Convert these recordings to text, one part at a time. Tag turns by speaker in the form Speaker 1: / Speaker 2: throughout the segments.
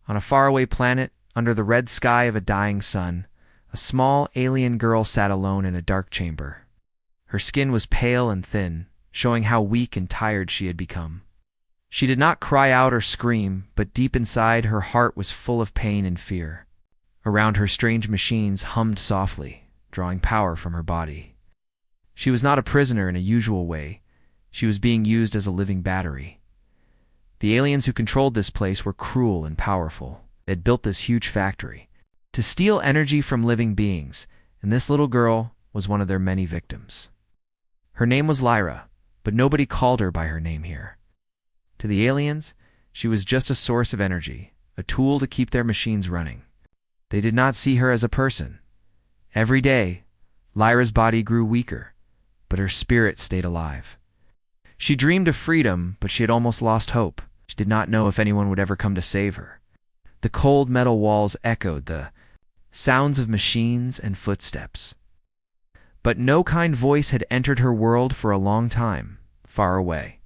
Speaker 1: On a faraway planet, under the red sky of a dying sun, a small alien girl sat alone in a dark chamber. Her skin was pale and thin, showing how weak and tired she had become. She did not cry out or scream, but deep inside her heart was full of pain and fear. Around her, strange machines hummed softly, drawing power from her body. She was not a prisoner in a usual way. She was being used as a living battery. The aliens who controlled this place were cruel and powerful. They had built this huge factory to steal energy from living beings, and this little girl was one of their many victims. Her name was Lyra, but nobody called her by her name here. To the aliens, she was just a source of energy, a tool to keep their machines running. They did not see her as a person. Every day, Lyra's body grew weaker, but her spirit stayed alive. She dreamed of freedom, but she had almost lost hope. She did not know if anyone would ever come to save her. The cold metal walls echoed the sounds of machines and footsteps. But no kind voice had entered her world for a long time, far away.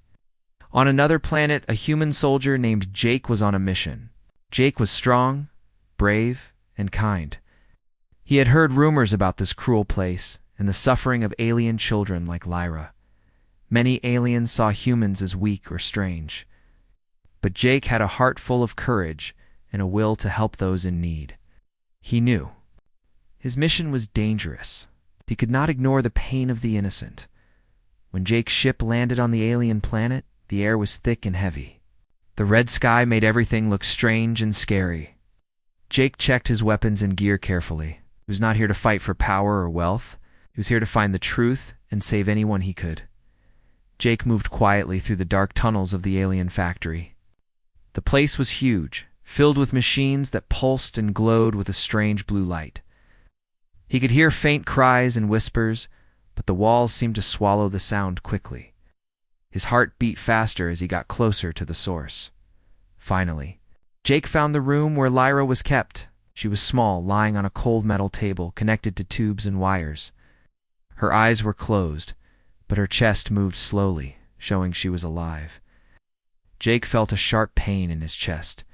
Speaker 1: On another planet, a human soldier named Jake was on a mission. Jake was strong, brave, and kind. He had heard rumors about this cruel place and the suffering of alien children like Lyra. Many aliens saw humans as weak or strange. But Jake had a heart full of courage and a will to help those in need. He knew his mission was dangerous. He could not ignore the pain of the innocent. When Jake's ship landed on the alien planet, the air was thick and heavy. The red sky made everything look strange and scary. Jake checked his weapons and gear carefully. He was not here to fight for power or wealth. He was here to find the truth and save anyone he could. Jake moved quietly through the dark tunnels of the alien factory. The place was huge, filled with machines that pulsed and glowed with a strange blue light. He could hear faint cries and whispers, but the walls seemed to swallow the sound quickly. His heart beat faster as he got closer to the source. Finally, Jake found the room where Lyra was kept. She was small, lying on a cold metal table connected to tubes and wires. Her eyes were closed, but her chest moved slowly, showing she was alive. Jake felt a sharp pain in his chest.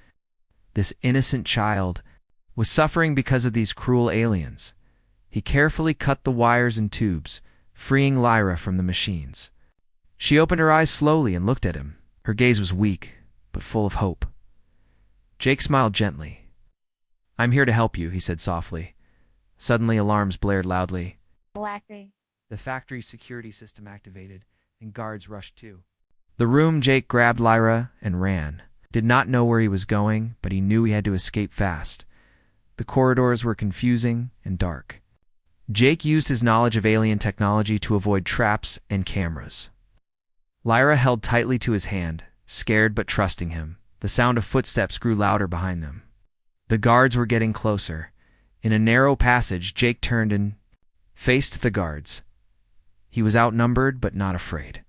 Speaker 1: This innocent child was suffering because of these cruel aliens. He carefully cut the wires and tubes, freeing Lyra from the machines. She opened her eyes slowly and looked at him. Her gaze was weak, but full of hope. Jake smiled gently. "I'm here to help you," he said softly. Suddenly, alarms blared loudly. The factory security system activated, and guards rushed too. The room, Jake grabbed Lyra and ran. Did not know where he was going, but he knew he had to escape fast. The corridors were confusing and dark. Jake used his knowledge of alien technology to avoid traps and cameras. Lyra held tightly to his hand, scared but trusting him. The sound of footsteps grew louder behind them. The guards were getting closer. In a narrow passage, Jake turned and faced the guards. He was outnumbered but not afraid.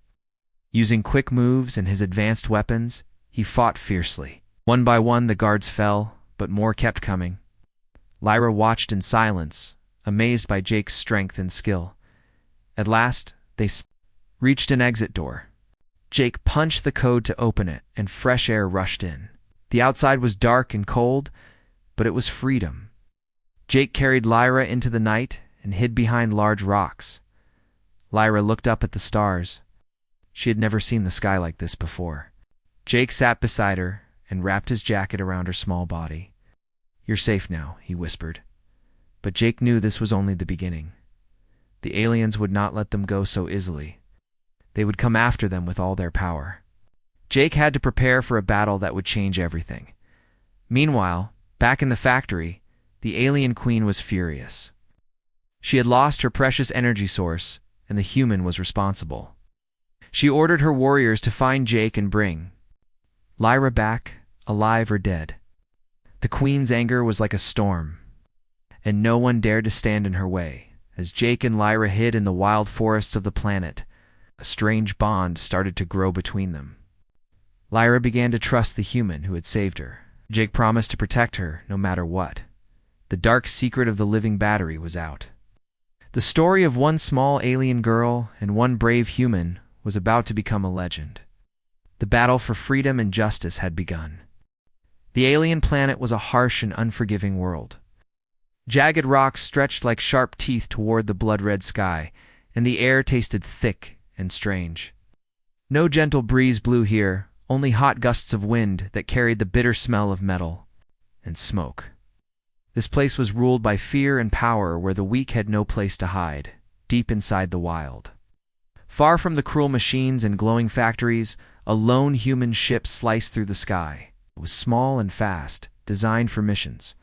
Speaker 1: Using quick moves and his advanced weapons, he fought fiercely. One by one, the guards fell, but more kept coming. Lyra watched in silence, amazed by Jake's strength and skill. At last, they reached an exit door. Jake punched the code to open it, and fresh air rushed in. The outside was dark and cold, but it was freedom. Jake carried Lyra into the night and hid behind large rocks. Lyra looked up at the stars. She had never seen the sky like this before. Jake sat beside her and wrapped his jacket around her small body. "You're safe now," he whispered. But Jake knew this was only the beginning. The aliens would not let them go so easily. They would come after them with all their power. Jake had to prepare for a battle that would change everything. Meanwhile, back in the factory, the alien queen was furious. She had lost her precious energy source, and the human was responsible. She ordered her warriors to find Jake and bring Lyra back, alive or dead. The queen's anger was like a storm, and no one dared to stand in her way. As Jake and Lyra hid in the wild forests of the planet, a strange bond started to grow between them. Lyra began to trust the human who had saved her. Jake promised to protect her no matter what. The dark secret of the living battery was out. The story of one small alien girl and one brave human was about to become a legend. The battle for freedom and justice had begun. The alien planet was a harsh and unforgiving world. Jagged rocks stretched like sharp teeth toward the blood-red sky, and the air tasted thick and strange. No gentle breeze blew here, only hot gusts of wind that carried the bitter smell of metal and smoke. This place was ruled by fear and power, where the weak had no place to hide, deep inside the wild. Far from the cruel machines and glowing factories, a lone human ship sliced through the sky. It was small and fast, designed for missions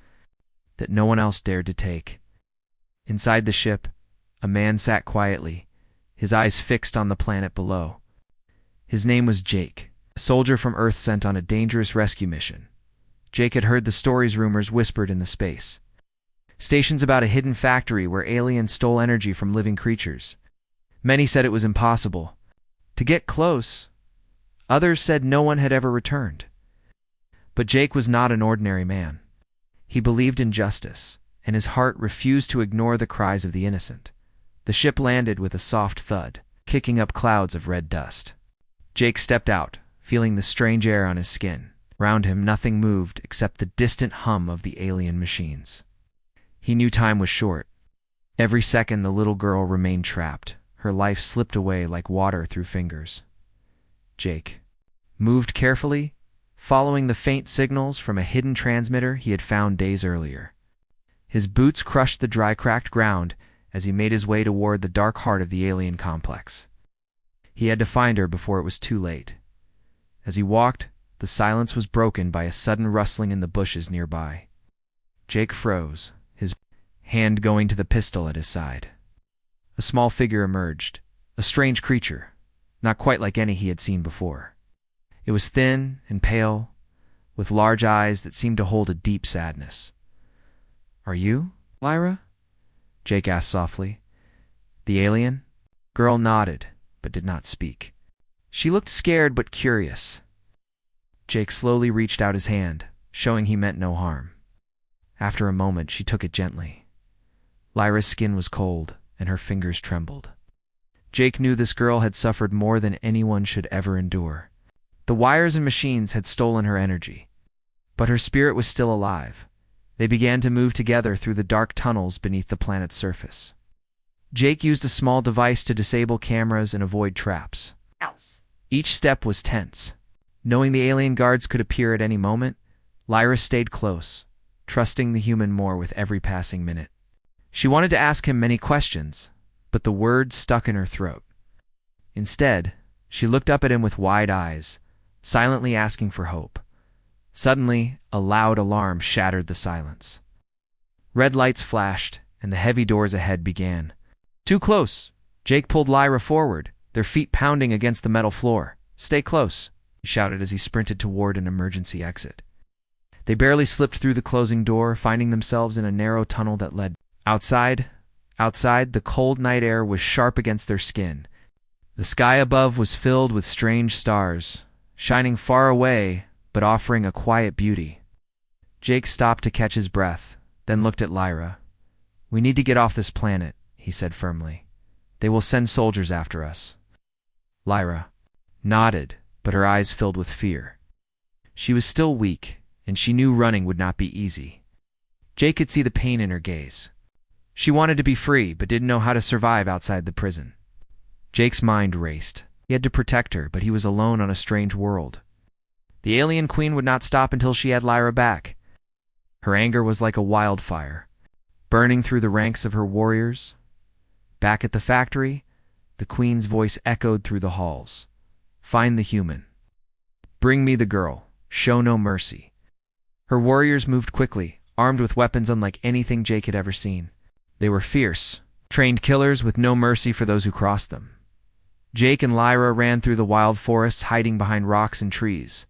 Speaker 1: that no one else dared to take. Inside the ship, a man sat quietly, his eyes fixed on the planet below. His name was Jake, a soldier from Earth sent on a dangerous rescue mission. Jake had heard the stories rumors whispered in the space. Stations about a hidden factory where aliens stole energy from living creatures. Many said it was impossible to get close. Others said no one had ever returned. But Jake was not an ordinary man. He believed in justice, and his heart refused to ignore the cries of the innocent. The ship landed with a soft thud, kicking up clouds of red dust. Jake stepped out, feeling the strange air on his skin. Around him, nothing moved except the distant hum of the alien machines. He knew time was short. Every second the little girl remained trapped. Her life slipped away like water through fingers. Jake moved carefully, following the faint signals from a hidden transmitter he had found days earlier. His boots crushed the dry, cracked ground as he made his way toward the dark heart of the alien complex. He had to find her before it was too late. As he walked, the silence was broken by a sudden rustling in the bushes nearby. Jake froze, his hand going to the pistol at his side. A small figure emerged, a strange creature, not quite like any he had seen before. It was thin and pale, with large eyes that seemed to hold a deep sadness. "Are you, Lyra?" Jake asked softly. The alien girl nodded, but did not speak. She looked scared but curious. Jake slowly reached out his hand, showing he meant no harm. After a moment, she took it gently. Lyra's skin was cold, and her fingers trembled. Jake knew this girl had suffered more than anyone should ever endure. The wires and machines had stolen her energy, but her spirit was still alive. They began to move together through the dark tunnels beneath the planet's surface. Jake used a small device to disable cameras and avoid traps. Each step was tense. Knowing the alien guards could appear at any moment, Lyra stayed close, trusting the human more with every passing minute. She wanted to ask him many questions, but the words stuck in her throat. Instead, she looked up at him with wide eyes, silently asking for hope. Suddenly, a loud alarm shattered the silence. Red lights flashed, and the heavy doors ahead began. "Too close!" Jake pulled Lyra forward, their feet pounding against the metal floor. "Stay close," he shouted as he sprinted toward an emergency exit. They barely slipped through the closing door, finding themselves in a narrow tunnel that led outside. Outside, the cold night air was sharp against their skin. The sky above was filled with strange stars, shining far away but offering a quiet beauty. Jake stopped to catch his breath, then looked at Lyra. "We need to get off this planet," he said firmly. "They will send soldiers after us." Lyra nodded, but her eyes filled with fear. She was still weak, and she knew running would not be easy. Jake could see the pain in her gaze. She wanted to be free, but didn't know how to survive outside the prison. Jake's mind raced. He had to protect her, but he was alone on a strange world. The alien queen would not stop until she had Lyra back. Her anger was like a wildfire, burning through the ranks of her warriors. Back at the factory, the queen's voice echoed through the halls. "Find the human. Bring me the girl. Show no mercy." Her warriors moved quickly, armed with weapons unlike anything Jake had ever seen. They were fierce, trained killers with no mercy for those who crossed them. Jake and Lyra ran through the wild forests, hiding behind rocks and trees.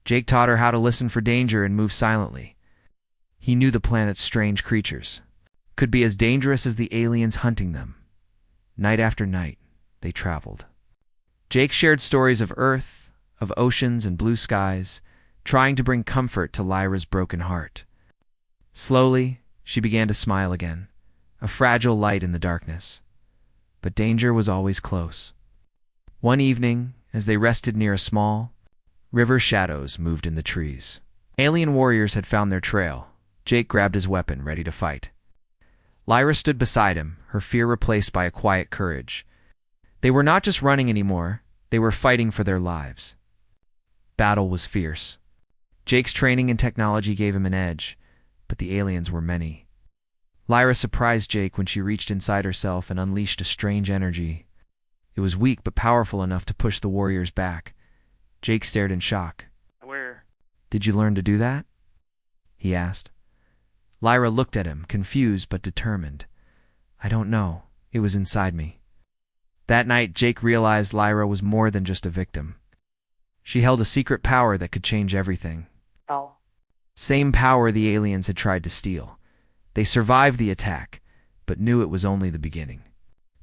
Speaker 1: Jake taught her how to listen for danger and move silently. He knew the planet's strange creatures could be as dangerous as the aliens hunting them. Night after night, they traveled. Jake shared stories of Earth, of oceans and blue skies, trying to bring comfort to Lyra's broken heart. Slowly, she began to smile again, a fragile light in the darkness. But danger was always close. One evening, as they rested near a small river, shadows moved in the trees. Alien warriors had found their trail. Jake grabbed his weapon, ready to fight. Lyra stood beside him, her fear replaced by a quiet courage. They were not just running anymore, they were fighting for their lives. Battle was fierce. Jake's training and technology gave him an edge, but the aliens were many. Lyra surprised Jake when she reached inside herself and unleashed a strange energy. It was weak but powerful enough to push the warriors back. Jake stared in shock.
Speaker 2: Where?
Speaker 1: "Did you learn to do that?" he asked. Lyra looked at him, confused but determined. "I don't know. It was inside me." That night, Jake realized Lyra was more than just a victim. She held a secret power that could change everything.
Speaker 2: Oh.
Speaker 1: Same power the aliens had tried to steal. They survived the attack, but knew it was only the beginning.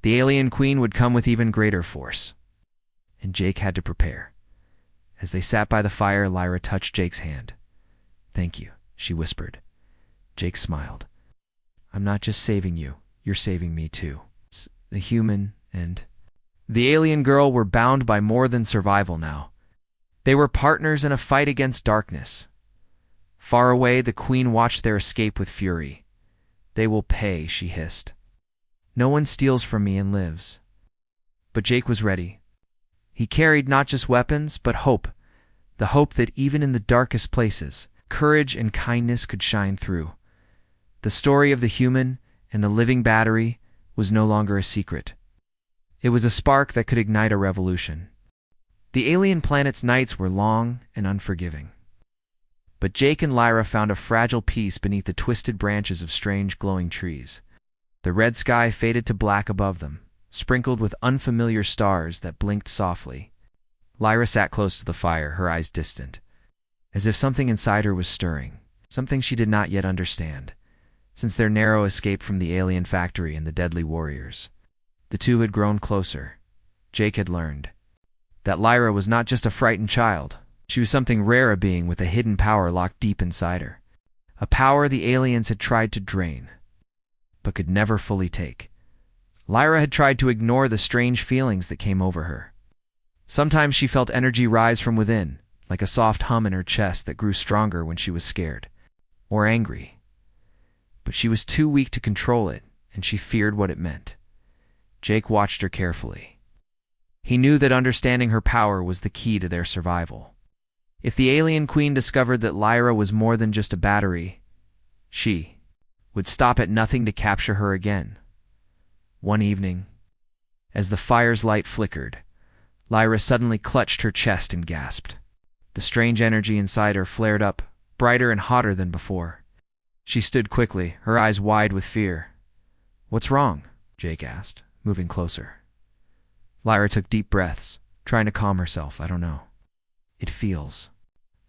Speaker 1: The alien queen would come with even greater force. And Jake had to prepare. As they sat by the fire, Lyra touched Jake's hand. "Thank you," she whispered. Jake smiled. "I'm not just saving you, you're saving me too." The human and the alien girl were bound by more than survival now. They were partners in a fight against darkness. Far away, the queen watched their escape with fury. "They will pay," she hissed. "No one steals from me and lives." But Jake was ready. He carried not just weapons, but hope. The hope that even in the darkest places, courage and kindness could shine through. The story of the human and the living battery was no longer a secret. It was a spark that could ignite a revolution. The alien planet's nights were long and unforgiving. But Jake and Lyra found a fragile peace beneath the twisted branches of strange glowing trees. The red sky faded to black above them, sprinkled with unfamiliar stars that blinked softly. Lyra sat close to the fire, her eyes distant, as if something inside her was stirring, something she did not yet understand. Since their narrow escape from the alien factory and the deadly warriors, the two had grown closer. Jake had learned that Lyra was not just a frightened child. She was something rare, a being with a hidden power locked deep inside her. A power the aliens had tried to drain, but could never fully take. Lyra had tried to ignore the strange feelings that came over her. Sometimes she felt energy rise from within, like a soft hum in her chest that grew stronger when she was scared or angry. But she was too weak to control it, and she feared what it meant. Jake watched her carefully. He knew that understanding her power was the key to their survival. If the alien queen discovered that Lyra was more than just a battery, she would stop at nothing to capture her again. One evening, as the fire's light flickered, Lyra suddenly clutched her chest and gasped. The strange energy inside her flared up, brighter and hotter than before. She stood quickly, her eyes wide with fear. "What's wrong?" Jake asked, moving closer. Lyra took deep breaths, trying to calm herself. "I don't know. It feels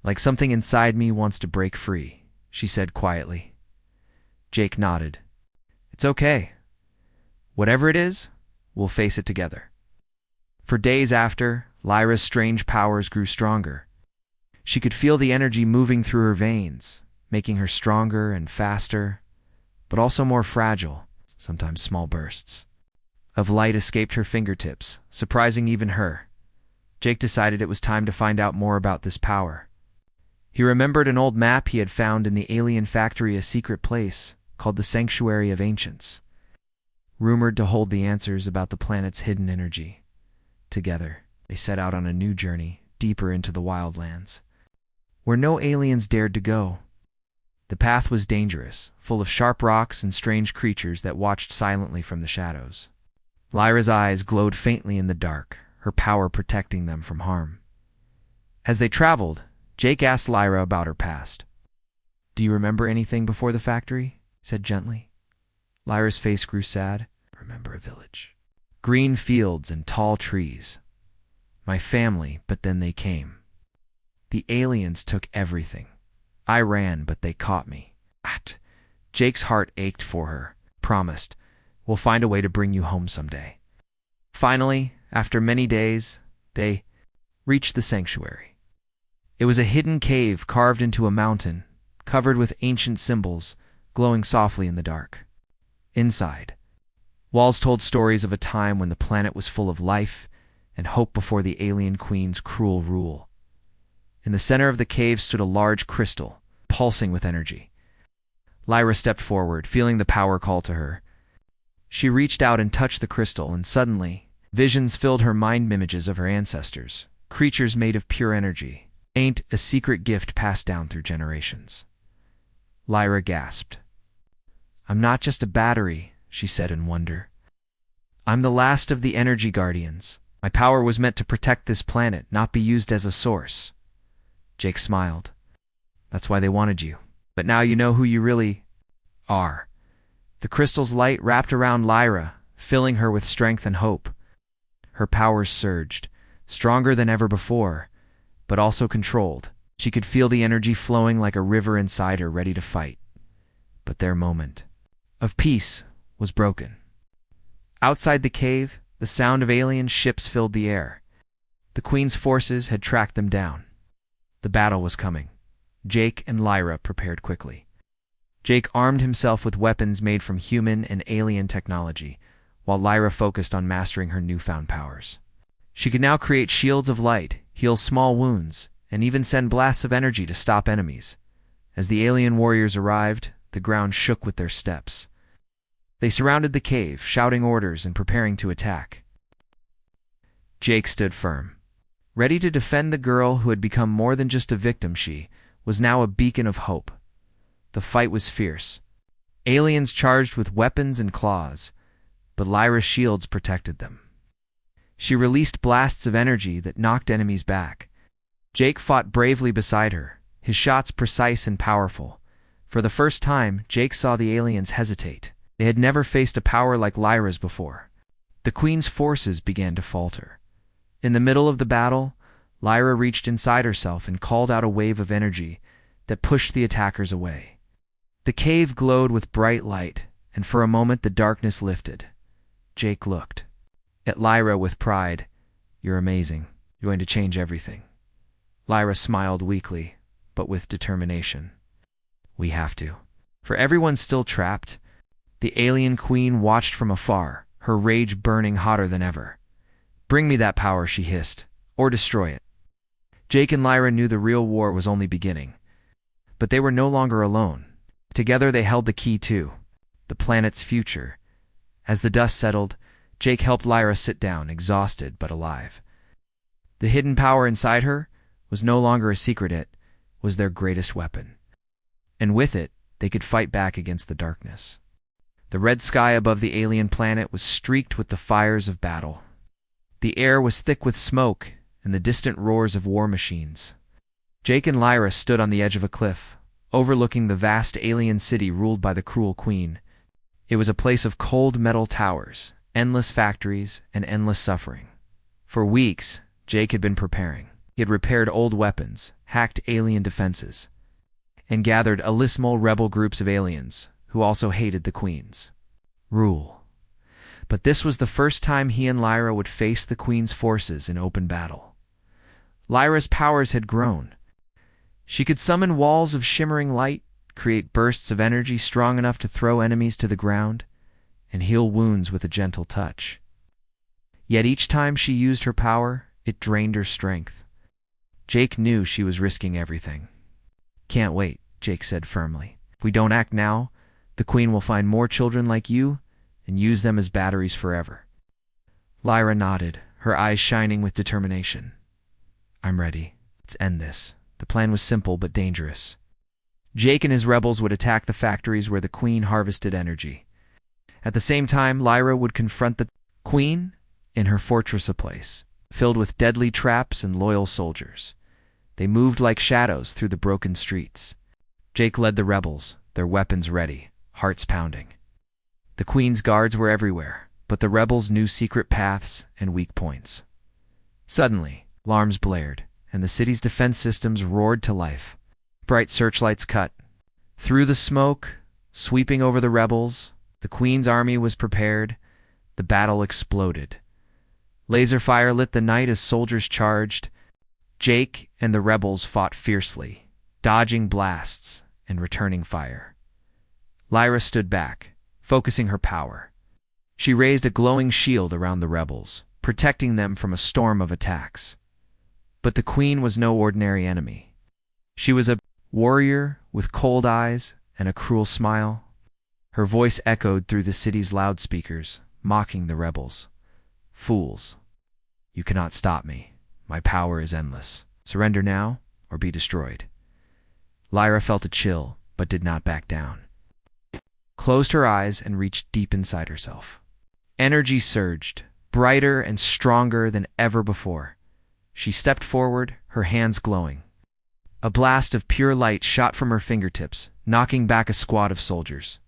Speaker 1: like something inside me wants to break free," she said quietly. Jake nodded. "It's okay. Whatever it is, we'll face it together." For days after, Lyra's strange powers grew stronger. She could feel the energy moving through her veins, making her stronger and faster, but also more fragile. Sometimes small bursts of light escaped her fingertips, surprising even her. Jake decided it was time to find out more about this power. He remembered an old map he had found in the alien factory, a secret place called the Sanctuary of Ancients, rumored to hold the answers about the planet's hidden energy. Together, they set out on a new journey, deeper into the wildlands, where no aliens dared to go. The path was dangerous, full of sharp rocks and strange creatures that watched silently from the shadows. Lyra's eyes glowed faintly in the dark, her power protecting them from harm. As they traveled, Jake asked Lyra about her past. "Do you remember anything before the factory?" he said gently. Lyra's face grew sad. "I remember a village. Green fields and tall trees. My family, but then they came. The aliens took everything. I ran, but they caught me." Jake's heart ached for her. "Promised, we'll find a way to bring you home someday." Finally, after many days, they reached the sanctuary. It was a hidden cave carved into a mountain, covered with ancient symbols, glowing softly in the dark. Inside, walls told stories of a time when the planet was full of life and hope before the alien queen's cruel rule. In the center of the cave stood a large crystal, pulsing with energy. Lyra stepped forward, feeling the power call to her. She reached out and touched the crystal, and suddenly, visions filled her mind, images of her ancestors, creatures made of pure energy. Ain't a secret gift passed down through generations. Lyra gasped. "I'm not just a battery," she said in wonder. "I'm the last of the energy guardians. My power was meant to protect this planet, not be used as a source." Jake smiled. "That's why they wanted you. But now you know who you really are." The crystal's light wrapped around Lyra, filling her with strength and hope. Her powers surged, stronger than ever before, but also controlled. She could feel the energy flowing like a river inside her, ready to fight. But their moment of peace was broken. Outside the cave, the sound of alien ships filled the air. The Queen's forces had tracked them down. The battle was coming. Jake and Lyra prepared quickly. Jake armed himself with weapons made from human and alien technology, while Lyra focused on mastering her newfound powers. She could now create shields of light, heal small wounds, and even send blasts of energy to stop enemies. As the alien warriors arrived, the ground shook with their steps. They surrounded the cave, shouting orders and preparing to attack. Jake stood firm, ready to defend the girl who had become more than just a victim. She was now a beacon of hope. The fight was fierce. Aliens charged with weapons and claws, but Lyra's shields protected them. She released blasts of energy that knocked enemies back. Jake fought bravely beside her, his shots precise and powerful. For the first time, Jake saw the aliens hesitate. They had never faced a power like Lyra's before. The Queen's forces began to falter. In the middle of the battle, Lyra reached inside herself and called out a wave of energy that pushed the attackers away. The cave glowed with bright light, and for a moment the darkness lifted. Jake looked at Lyra with pride. "You're amazing. You're going to change everything." Lyra smiled weakly, but with determination. "We have to." For everyone still trapped, the alien queen watched from afar, her rage burning hotter than ever. "Bring me that power," she hissed, "or destroy it." Jake and Lyra knew the real war was only beginning. But they were no longer alone. Together they held the key to the planet's future. As the dust settled, Jake helped Lyra sit down, exhausted but alive. The hidden power inside her was no longer a secret. It was their greatest weapon. And with it, they could fight back against the darkness. The red sky above the alien planet was streaked with the fires of battle. The air was thick with smoke and the distant roars of war machines. Jake and Lyra stood on the edge of a cliff, overlooking the vast alien city ruled by the cruel queen. It was a place of cold metal towers, endless factories, and endless suffering. For weeks, Jake had been preparing. He had repaired old weapons, hacked alien defenses, and gathered abysmal rebel groups of aliens who also hated the Queen's rule. But this was the first time he and Lyra would face the Queen's forces in open battle. Lyra's powers had grown. She could summon walls of shimmering light, create bursts of energy strong enough to throw enemies to the ground, and heal wounds with a gentle touch. Yet each time she used her power, it drained her strength. Jake knew she was risking everything. "Can't wait," Jake said firmly. "If we don't act now, the Queen will find more children like you and use them as batteries forever." Lyra nodded, her eyes shining with determination. "I'm ready. Let's end this." The plan was simple but dangerous. Jake and his rebels would attack the factories where the Queen harvested energy. At the same time, Lyra would confront the Queen in her fortress, a place filled with deadly traps and loyal soldiers. They moved like shadows through the broken streets. Jake led the rebels, their weapons ready, hearts pounding. The Queen's guards were everywhere, but the rebels knew secret paths and weak points. Suddenly, alarms blared, and the city's defense systems roared to life. Bright searchlights cut through the smoke, sweeping over the rebels. The Queen's army was prepared. The battle exploded. Laser fire lit the night as soldiers charged. Jake and the rebels fought fiercely, dodging blasts and returning fire. Lyra stood back, focusing her power. She raised a glowing shield around the rebels, protecting them from a storm of attacks. But the queen was no ordinary enemy. She was a warrior with cold eyes and a cruel smile. Her voice echoed through the city's loudspeakers, mocking the rebels. Fools! You cannot stop me. My power is endless. Surrender now, or be destroyed. Lyra felt a chill, but did not back down. Closed her eyes and reached deep inside herself. Energy surged, brighter and stronger than ever before. She stepped forward, her hands glowing. A blast of pure light shot from her fingertips, knocking back a squad of soldiers.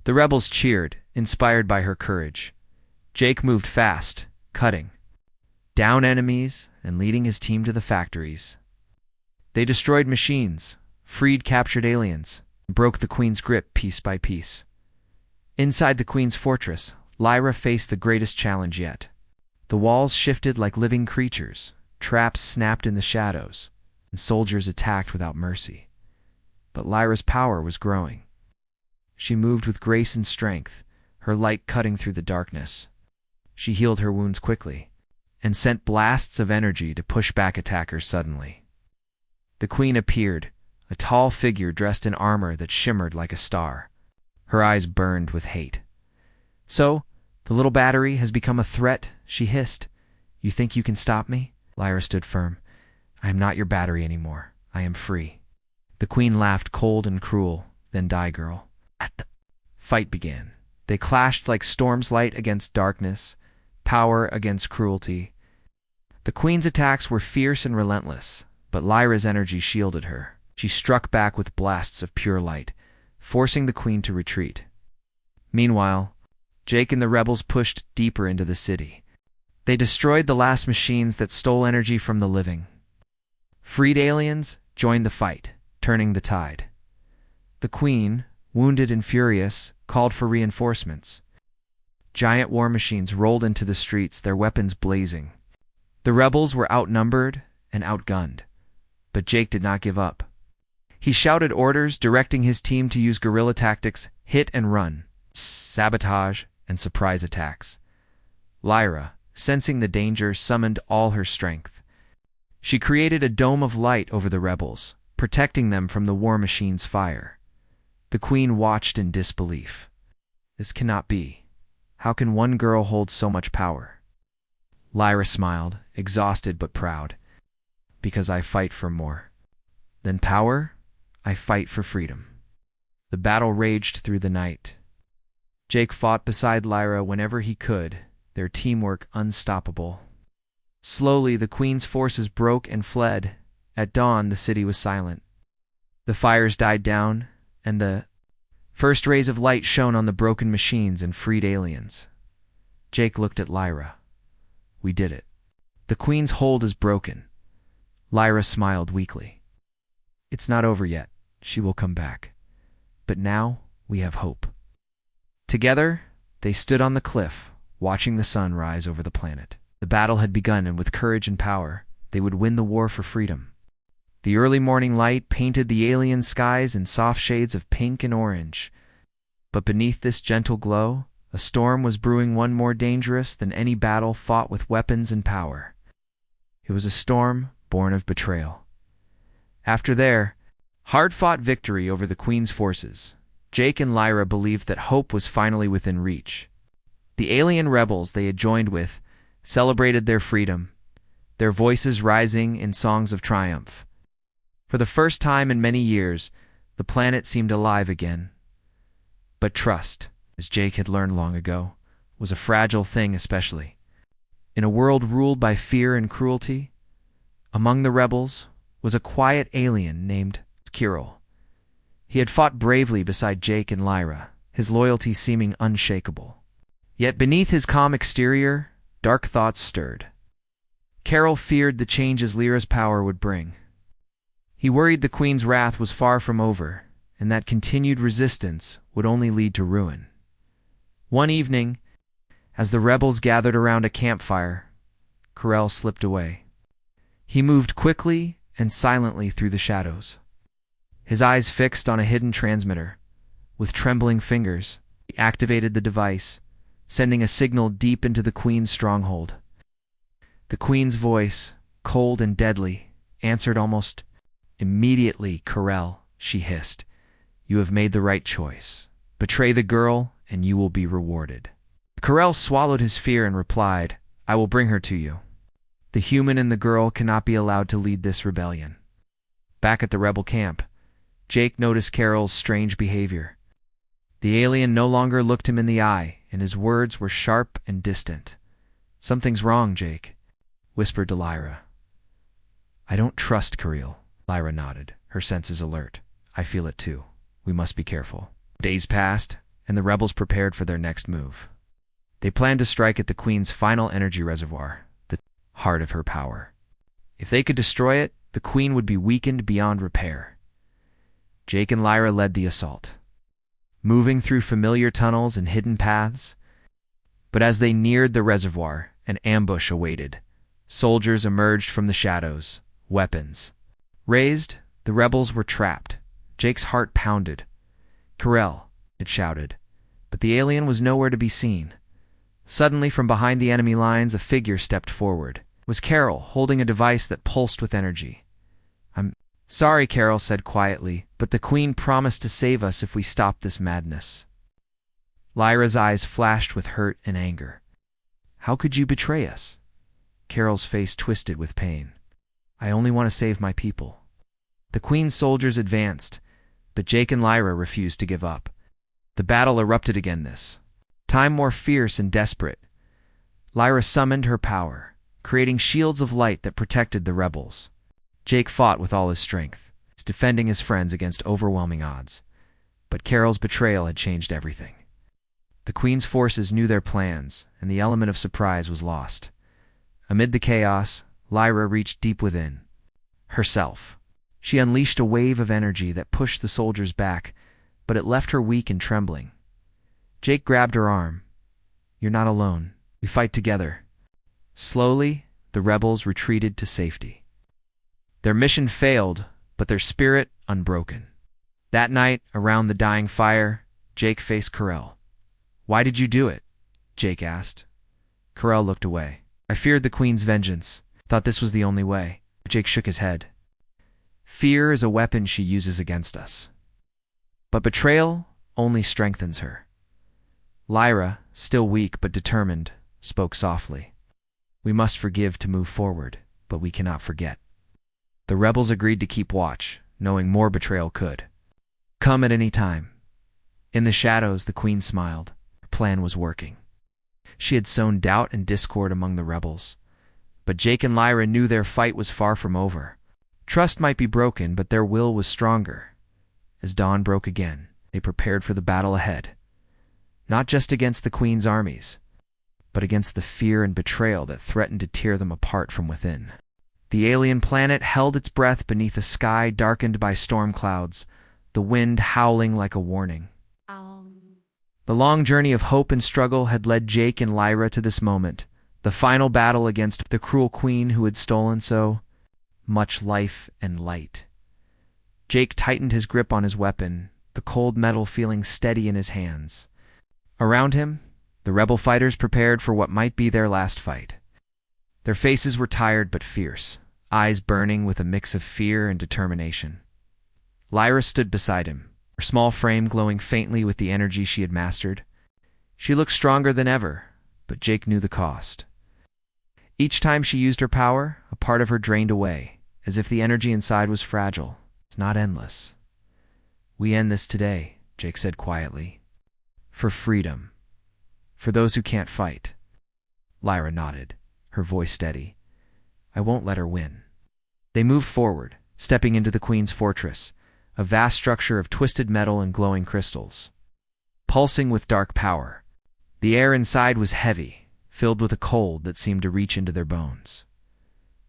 Speaker 1: The rebels cheered, inspired by her courage. Jake moved fast, cutting down enemies and leading his team to the factories. They destroyed machines, freed captured aliens, and broke the queen's grip piece by piece. Inside the queen's fortress, Lyra faced the greatest challenge yet. The walls shifted like living creatures, traps snapped in the shadows, and soldiers attacked without mercy. But Lyra's power was growing. She moved with grace and strength, her light cutting through the darkness. She healed her wounds quickly, and sent blasts of energy to push back attackers suddenly. The queen appeared, a tall figure dressed in armor that shimmered like a star. Her eyes burned with hate. "So, the little battery has become a threat," she hissed. "You think you can stop me?" Lyra stood firm. "I am not your battery anymore. I am free." The queen laughed cold and cruel, then die, girl. The fight began. They clashed like storm's light against darkness, power against cruelty. The queen's attacks were fierce and relentless, but Lyra's energy shielded her. She struck back with blasts of pure light, forcing the queen to retreat. Meanwhile, Jake and the rebels pushed deeper into the city. They destroyed the last machines that stole energy from the living. Freed aliens joined the fight, turning the tide. The queen, wounded and furious, called for reinforcements. Giant war machines rolled into the streets, their weapons blazing. The rebels were outnumbered and outgunned, but Jake did not give up. He shouted orders, directing his team to use guerrilla tactics, hit and run, sabotage, and surprise attacks. Lyra, sensing the danger, summoned all her strength. She created a dome of light over the rebels, protecting them from the war machine's fire. The queen watched in disbelief. This cannot be. How can one girl hold so much power? Lyra smiled, exhausted but proud. "Because I fight for more than power, I fight for freedom." The battle raged through the night. Jake fought beside Lyra whenever he could, their teamwork unstoppable. Slowly, the queen's forces broke and fled. At dawn, the city was silent. The fires died down, and the first rays of light shone on the broken machines and freed aliens. Jake looked at Lyra. "We did it. The queen's hold is broken." Lyra smiled weakly. "It's not over yet. She will come back. But now we have hope." Together, they stood on the cliff, watching the sun rise over the planet. The battle had begun, and with courage and power, they would win the war for freedom. The early morning light painted the alien skies in soft shades of pink and orange. But beneath this gentle glow, a storm was brewing, one more dangerous than any battle fought with weapons and power. It was a storm born of betrayal. After their hard-fought victory over the queen's forces, Jake and Lyra believed that hope was finally within reach. The alien rebels they had joined with celebrated their freedom, their voices rising in songs of triumph. For the first time in many years, the planet seemed alive again. But trust, as Jake had learned long ago, was a fragile thing, especially in a world ruled by fear and cruelty. Among the rebels was a quiet alien named Kirill. He had fought bravely beside Jake and Lyra, his loyalty seeming unshakable. Yet beneath his calm exterior, dark thoughts stirred. Carol feared the changes Lyra's power would bring. He worried the queen's wrath was far from over, and that continued resistance would only lead to ruin. One evening, as the rebels gathered around a campfire, Carell slipped away. He moved quickly and silently through the shadows, his eyes fixed on a hidden transmitter. With trembling fingers, he activated the device, sending a signal deep into the queen's stronghold. The queen's voice, cold and deadly, answered almost immediately. Corel, she hissed, you have made the right choice. Betray the girl, and you will be rewarded. Corel swallowed his fear and replied, I will bring her to you. The human and the girl cannot be allowed to lead this rebellion. Back at the rebel camp, Jake noticed Carol's strange behavior. The alien no longer looked him in the eye, and his words were sharp and distant. Something's wrong, Jake, whispered to Lyra. I don't trust Carel. Lyra nodded, her senses alert. I feel it too. We must be careful. Days passed, and the rebels prepared for their next move. They planned to strike at the Queen's final energy reservoir, the heart of her power. If they could destroy it, the Queen would be weakened beyond repair. Jake and Lyra led the assault, moving through familiar tunnels and hidden paths. But as they neared the reservoir, an ambush awaited. Soldiers emerged from the shadows, weapons raised. The rebels were trapped. Jake's heart pounded. Carel, it shouted, but the alien was nowhere to be seen. Suddenly, from behind the enemy lines, a figure stepped forward. It was Carol, holding a device that pulsed with energy. I'm sorry, Carol said quietly, but the Queen promised to save us if we stopped this madness. Lyra's eyes flashed with hurt and anger. How could you betray us? Carol's face twisted with pain. I only want to save my people. The Queen's soldiers advanced, but Jake and Lyra refused to give up. The battle erupted again this time more fierce and desperate. Lyra summoned her power, creating shields of light that protected the rebels. Jake fought with all his strength, defending his friends against overwhelming odds. But Carol's betrayal had changed everything. The Queen's forces knew their plans, and the element of surprise was lost. Amid the chaos, Lyra reached deep within herself. She unleashed a wave of energy that pushed the soldiers back, but it left her weak and trembling. Jake grabbed her arm. You're not alone. We fight together. Slowly, the rebels retreated to safety. Their mission failed, but their spirit unbroken. That night, around the dying fire, Jake faced Carel. Why did you do it? Jake asked. Carel looked away. I feared the Queen's vengeance. Thought this was the only way. Jake shook his head. Fear is a weapon she uses against us. But betrayal only strengthens her. Lyra, still weak but determined, spoke softly. We must forgive to move forward, but we cannot forget. The rebels agreed to keep watch, knowing more betrayal could come at any time. In the shadows, the Queen smiled. Her plan was working. She had sown doubt and discord among the rebels. But Jake and Lyra knew their fight was far from over. Trust might be broken, but their will was stronger. As dawn broke again, they prepared for the battle ahead. Not just against the Queen's armies, but against the fear and betrayal that threatened to tear them apart from within. The alien planet held its breath beneath a sky darkened by storm clouds, the wind howling like a warning. The long journey of hope and struggle had led Jake and Lyra to this moment, the final battle against the cruel Queen who had stolen so much life and light. Jake tightened his grip on his weapon, the cold metal feeling steady in his hands. Around him, the rebel fighters prepared for what might be their last fight. Their faces were tired but fierce, eyes burning with a mix of fear and determination. Lyra stood beside him, her small frame glowing faintly with the energy she had mastered. She looked stronger than ever, but Jake knew the cost. Each time she used her power, a part of her drained away, as if the energy inside was fragile. It's not endless. We end this today, Jake said quietly. For freedom. For those who can't fight. Lyra nodded, her voice steady. I won't let her win. They moved forward, stepping into the Queen's fortress, a vast structure of twisted metal and glowing crystals. Pulsing with dark power, the air inside was heavy, filled with a cold that seemed to reach into their bones.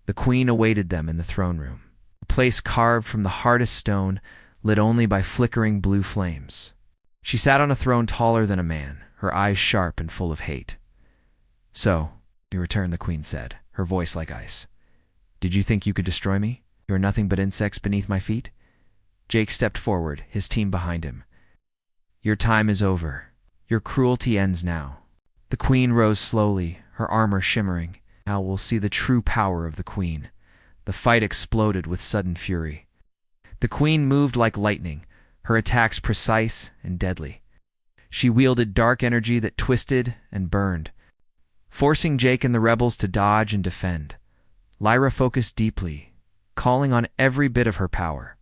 Speaker 1: The Queen awaited them in the throne room, a place carved from the hardest stone, lit only by flickering blue flames. She sat on a throne taller than a man, her eyes sharp and full of hate. So, you returned, the Queen said, her voice like ice. Did you think you could destroy me? You are nothing but insects beneath my feet? Jake stepped forward, his team behind him. Your time is over. Your cruelty ends now. The Queen rose slowly, her armor shimmering. Now we'll see the true power of the Queen, The fight exploded with sudden fury. The queen moved like lightning, her attacks precise and deadly. She wielded dark energy that twisted and burned, forcing Jake and the rebels to dodge and defend. Lyra focused deeply, calling on every bit of her power.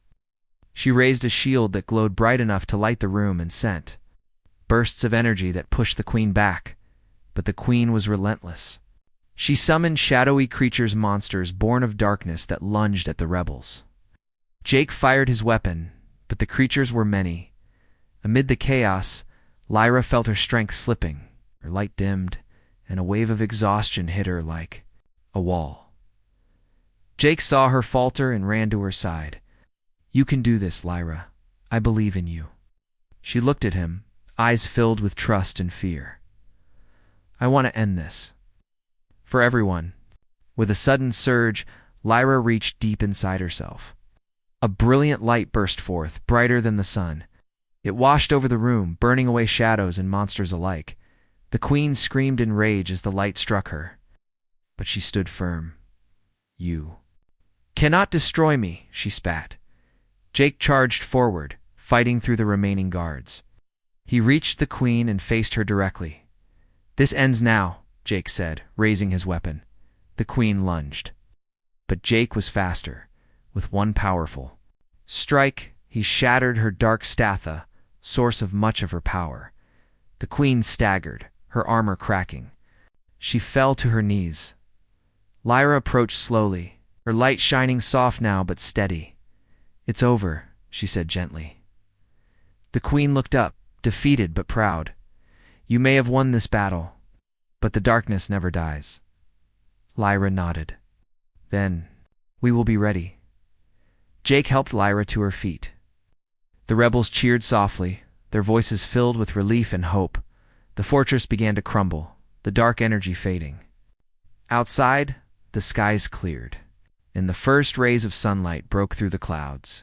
Speaker 1: She raised a shield that glowed bright enough to light the room and sent bursts of energy that pushed the queen back, but the queen was relentless. She summoned shadowy creatures, monsters born of darkness that lunged at the rebels. Jake fired his weapon, but the creatures were many. Amid the chaos, Lyra felt her strength slipping, her light dimmed, and a wave of exhaustion hit her like a wall. Jake saw her falter and ran to her side. "You can do this, Lyra. I believe in you." She looked at him, eyes filled with trust and fear. "I want to end this. For everyone." With a sudden surge, Lyra reached deep inside herself. A brilliant light burst forth, brighter than the sun. It washed over the room, burning away shadows and monsters alike. The queen screamed in rage as the light struck her. But she stood firm. "You cannot destroy me," she spat. Jake charged forward, fighting through the remaining guards. He reached the queen and faced her directly. "This ends now," Jake said, raising his weapon. The queen lunged. But Jake was faster. With one powerful strike, he shattered her dark statha, source of much of her power. The queen staggered, her armor cracking. She fell to her knees. Lyra approached slowly, her light shining soft now but steady. "It's over," she said gently. The queen looked up, defeated but proud. "You may have won this battle, but the darkness never dies." Lyra nodded. "Then we will be ready." Jake helped Lyra to her feet. The rebels cheered softly, their voices filled with relief and hope. The fortress began to crumble, the dark energy fading. Outside, the skies cleared, and the first rays of sunlight broke through the clouds.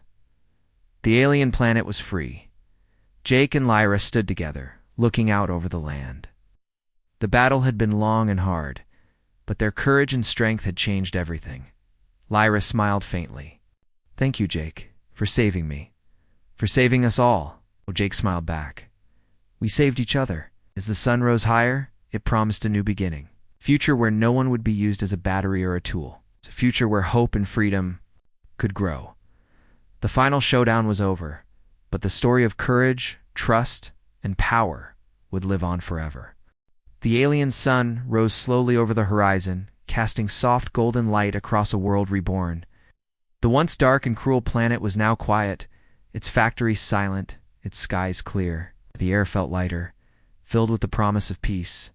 Speaker 1: The alien planet was free. Jake and Lyra stood together, looking out over the land. The battle had been long and hard, but their courage and strength had changed everything. Lyra smiled faintly. "Thank you, Jake, for saving me. For saving us all." Oh, Jake smiled back. "We saved each other." As the sun rose higher, it promised a new beginning. A future where no one would be used as a battery or a tool. A future where hope and freedom could grow. The final showdown was over, but the story of courage, trust, and power would live on forever. The alien sun rose slowly over the horizon, casting soft golden light across a world reborn. The once dark and cruel planet was now quiet, its factories silent, its skies clear. The air felt lighter, filled with the promise of peace.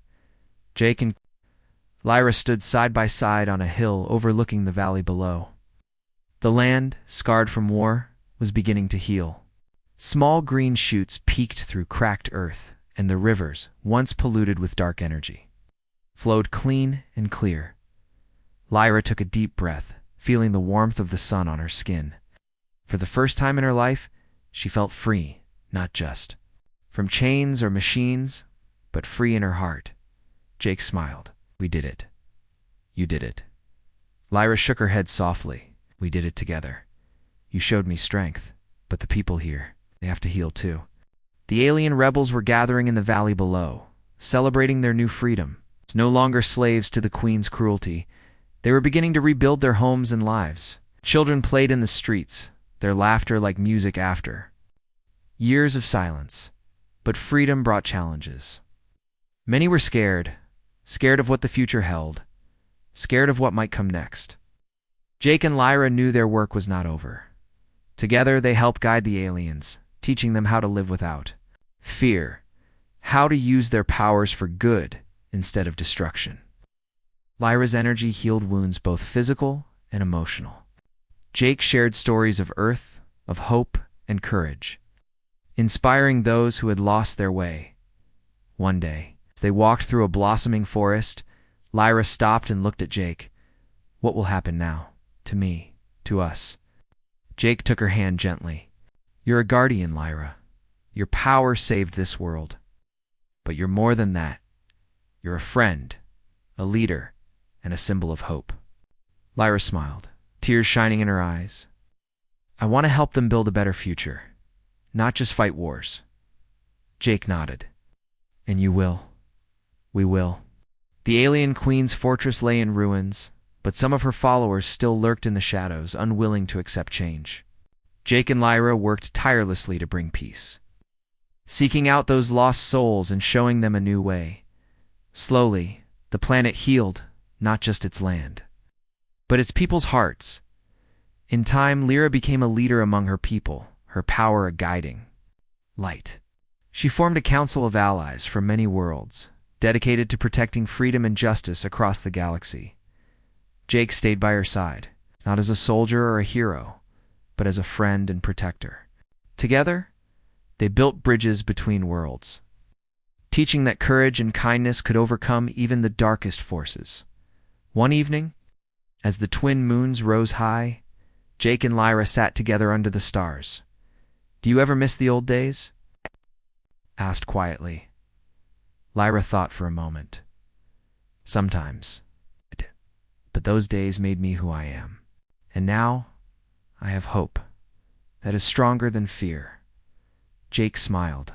Speaker 1: Jake and Lyra stood side by side on a hill overlooking the valley below. The land, scarred from war, was beginning to heal. Small green shoots peeked through cracked earth, and the rivers, once polluted with dark energy, flowed clean and clear. Lyra took a deep breath, feeling the warmth of the sun on her skin. For the first time in her life, she felt free, not just from chains or machines, but free in her heart. Jake smiled. "We did it. You did it." Lyra shook her head softly. "We did it together. You showed me strength, but the people here, they have to heal too." The alien rebels were gathering in the valley below, celebrating their new freedom. No longer slaves to the queen's cruelty, they were beginning to rebuild their homes and lives. Children played in the streets, their laughter like music after years of silence. But freedom brought challenges. Many were scared of what the future held, scared of what might come next. Jake and Lyra knew their work was not over. Together they helped guide the aliens, teaching them how to live without fear, how to use their powers for good instead of destruction. Lyra's energy healed wounds both physical and emotional. Jake shared stories of Earth, of hope and courage, inspiring those who had lost their way. One day, as they walked through a blossoming forest, Lyra stopped and looked at Jake. "What will happen now? To me, to us?" Jake took her hand gently. "You're a guardian, Lyra. Your power saved this world. But you're more than that. You're a friend, a leader, and a symbol of hope." Lyra smiled. tears shining in her eyes. I want to help them build a better future, not just fight wars. Jake nodded. And you will. We will. The alien queen's fortress lay in ruins, but some of her followers still lurked in the shadows, unwilling to accept change. Jake and Lyra worked tirelessly to bring peace, seeking out those lost souls and showing them a new way. Slowly, the planet healed, not just its land, but its people's hearts. In time, Lyra became a leader among her people, her power a guiding light. She formed a council of allies from many worlds, dedicated to protecting freedom and justice across the galaxy. Jake stayed by her side, not as a soldier or a hero, but as a friend and protector. Together, they built bridges between worlds, teaching that courage and kindness could overcome even the darkest forces. One evening, as the twin moons rose high, Jake and Lyra sat together under the stars. "Do you ever miss the old days?" asked quietly. Lyra thought for a moment. "Sometimes. But those days made me who I am. And now, I have hope that is stronger than fear." Jake smiled.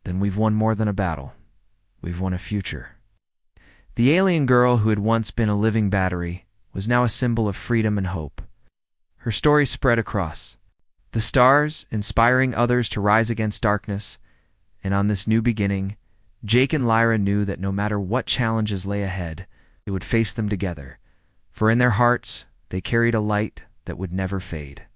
Speaker 1: "Then we've won more than a battle. We've won a future." The alien girl who had once been a living battery was now a symbol of freedom and hope. Her story spread across the stars, inspiring others to rise against darkness, and on this new beginning, Jake and Lyra knew that no matter what challenges lay ahead, they would face them together, for in their hearts they carried a light that would never fade.